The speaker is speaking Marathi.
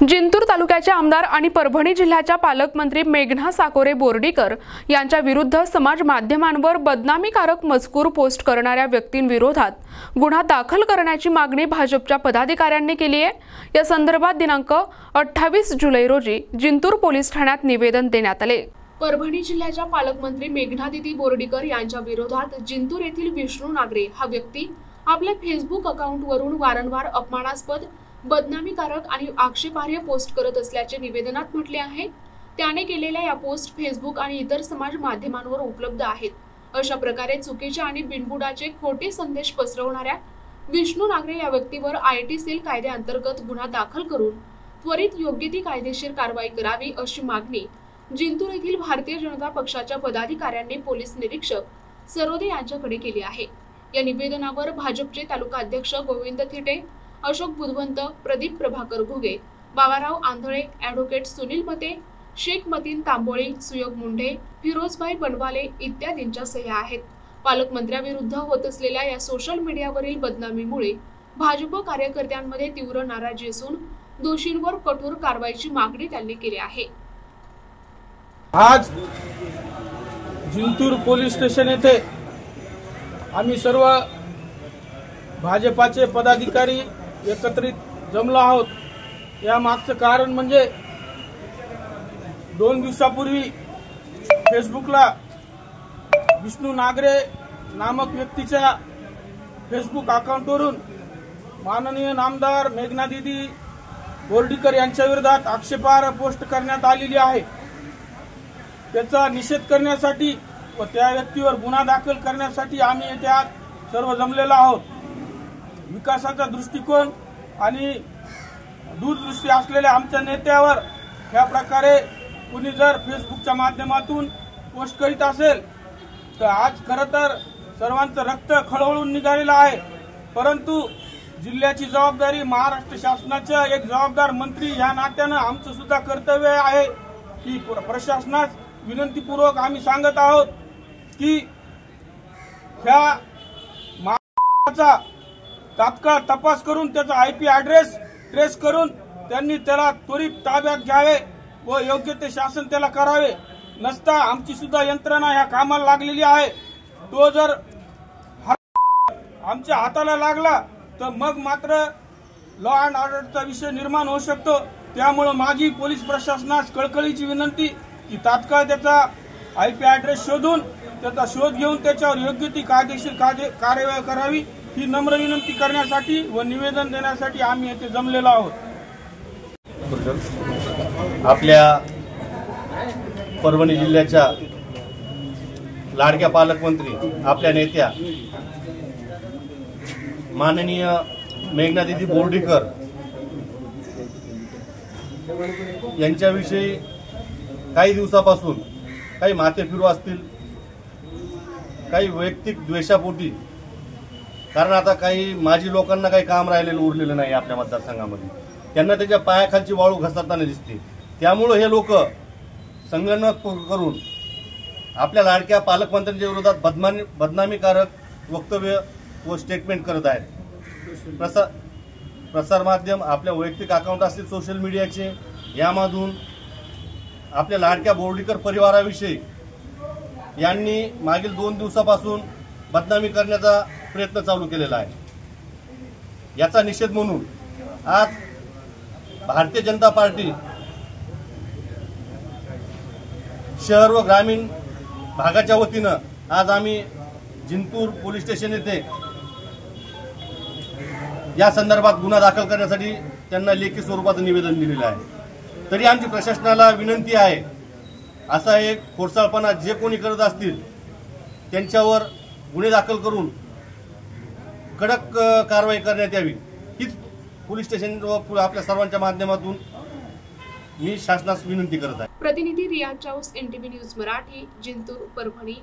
जिंतूर तालुक्याचे आमदार आणि परभणी जिल्ह्याच्या पालकमंत्री मेघना साकोरे बोर्डीकर यांच्या विरुद्ध समाज माध्यमांवर बदनामीकारक मजकूर पोस्ट करणाऱ्या व्यक्तींविरोधात गुन्हा दाखल करण्याची मागणी भाजपच्या पदाधिकाऱ्यांनी केली आहे। या संदर्भात दिनांक 28 जुलै रोजी जिंतूर पोलीस ठाण्यात निवेदन देण्यात आले। परभणी जिल्ह्याच्या पालकमंत्री मेघनादिदी बोर्डीकर यांच्या विरोधात जिंतूर येथील विष्णू नागरे हा व्यक्ती आपल्या फेसबुक अकाउंटवरून वारंवार अपमानास्पद, बदनामीकारक आणि आक्षेपार्ह पोस्ट करत असल्याचे निवेदनात म्हटले आहे। त्याने केलेल्या या पोस्ट फेसबुक आणि इतर समाज माध्यमांवर उपलब्ध आहेत। अशा प्रकारे चुकीचे आणि बिनबुडाचे खोटे संदेश पसरवणाऱ्या विष्णू नागरे या व्यक्तीवर आयटी सेल कायद्याअंतर्गत गुन्हा दाखल करून त्वरित योग्य ती कायदेशीर कारवाई करावी अशी मागणी जिंतूर येथील भारतीय जनता पक्षाच्या पदाधिकाऱ्यांनी पोलीस निरीक्षक सरोदे यांच्याकडे केली आहे। या निवेदनावर भाजपचे तालुका अध्यक्ष गोविंद थिटे, अशोक बुधवंत, प्रदीप प्रभाकर घुगे, बाबाराव आंधळे, ॲडव्होकेट सुनील मते, शेख मतीन तांबोळी, सुयोग मुंढे, फिरोजभाई बनवाले इत्यादींच्या सह्या आहेत। पालकमंत्र्यांविरुद्ध होत असलेल्या या सोशल मीडियावरील बदनामीमुळे भाजप कार्यकर्त्यांमध्ये तीव्र नाराजी असून दोषींवर कठोर कारवाईची मागणी त्यांनी केली आहे। आज जिंतूर पोलीस स्टेशन येथे आम्ही सर्व भाजपाचे पदाधिकारी एकत्रित जमलो आहोत। या मागचं कारण म्हणजे 2 दिवसापूर्वी फेसबुकला विष्णू नागरे नामक व्यक्तीच्या फेसबुक अकाउंटवरून माननीय नामदार मेघनादिदी बोर्डीकर यांच्या विरोधात आक्षेपार्ह पोस्ट करण्यात आलेली आहे। त्याचा निषेध करण्यासाठी व त्या व्यक्तीवर गुन्हा दाखल करण्यासाठी आम्ही येथे आज सर्व जमलेलो आहोत। विकासाचा दृष्टिकोन आणि दूरदृष्टी असलेल्या आमच्या नेत्यावर या प्रकारे कुणी जर फेसबुकच्या माध्यमातून पोस्ट करीत असेल तर आज खरं तर सर्वांचं रक्त खळवळून निघालेलं आहे। परंतु जिल्ह्याची जबाबदारी महाराष्ट्र शासनाचा एक जबाबदार मंत्री या नात्यानं आमचं सुद्धा कर्तव्य आहे की प्रशासनास विनंतीपूर्वक आम्ही सांगत आहोत की ह्या माणसाचा तात्काळ तपास करून त्याचा आयपी ॲड्रेस ट्रेस करून त्यांनी त्याला त्वरित ताब्यात घ्यावे व योग्य ते शासन त्याला करावे। नसता आमची सुद्धा यंत्रणा ह्या कामाला लागलेली आहे। तो जर आमच्या हाताला लागला तर मग मात्र लॉ अँड ऑर्डरचा विषय निर्माण होऊ शकतो। त्यामुळे माझी पोलीस प्रशासनास कळकळीची विनंती की तात्काळ त्याचा आयपी ॲड्रेस शोधून त्याचा शोध घेऊन त्याच्यावर योग्य ती कायदेशीर कार्यवाही करावी ही नम्र विनंती करण्यासाठी व निवेदन देण्यासाठी आम्ही येथे जमलेलो आहोत। आपल्या परभणी जिल्ह्याच्या लाडक्या पालकमंत्री आपल्या नेत्या माननीय मेघनादिदी बोर्डीकर यांच्याविषयी काही दिवसापासून काही माथेफिरू असतील, काही वैयक्तिक द्वेषापोटी, कारण आता काही माजी लोकांना काही काम राहिलेलं उरलेलं नाही आपल्या मतदारसंघामध्ये, त्यांना त्याच्या पायाखालची वाळू घसरताना दिसते। त्यामुळे हे लोक संगणक करून आपल्या लाडक्या पालकमंत्र्यांच्या विरोधात बदनामीकारक वक्तव्य व स्टेटमेंट करत आहेत। प्रसार माध्यम आपल्या वैयक्तिक अकाउंट असतील सोशल मीडियाचे, यामधून आपल्या लाडक्या बोर्डीकर परिवाराविषयी यांनी मागील 2 दिवसापासून बदनामी करण्याचा प्रयत्न चालू केलेला आहे। याचा निषेध म्हणून आज भारतीय जनता पार्टी शहर व ग्रामीण भागाच्या वतीनं आज आम्ही जिंतूर पोलीस स्टेशन येथे या संदर्भात गुन्हा दाखल करण्यासाठी त्यांना लेखी स्वरूपाचं निवेदन दिलेलं आहे। तरी आमची प्रशासनाला विनंती आहे, असा एक खोडसाळपणा जे कोणी करत असतील त्यांच्यावर गुन्हे दाखल करून कडक कारवाई करण्यात यावी हीच पोलीस स्टेशन व आपल्या सर्वांच्या माध्यमातून मी शासनास विनंती करत आहे। प्रतिनिधी रियाज चाऊस, NTV न्यूज मराठी, जिंतूर, परभणी।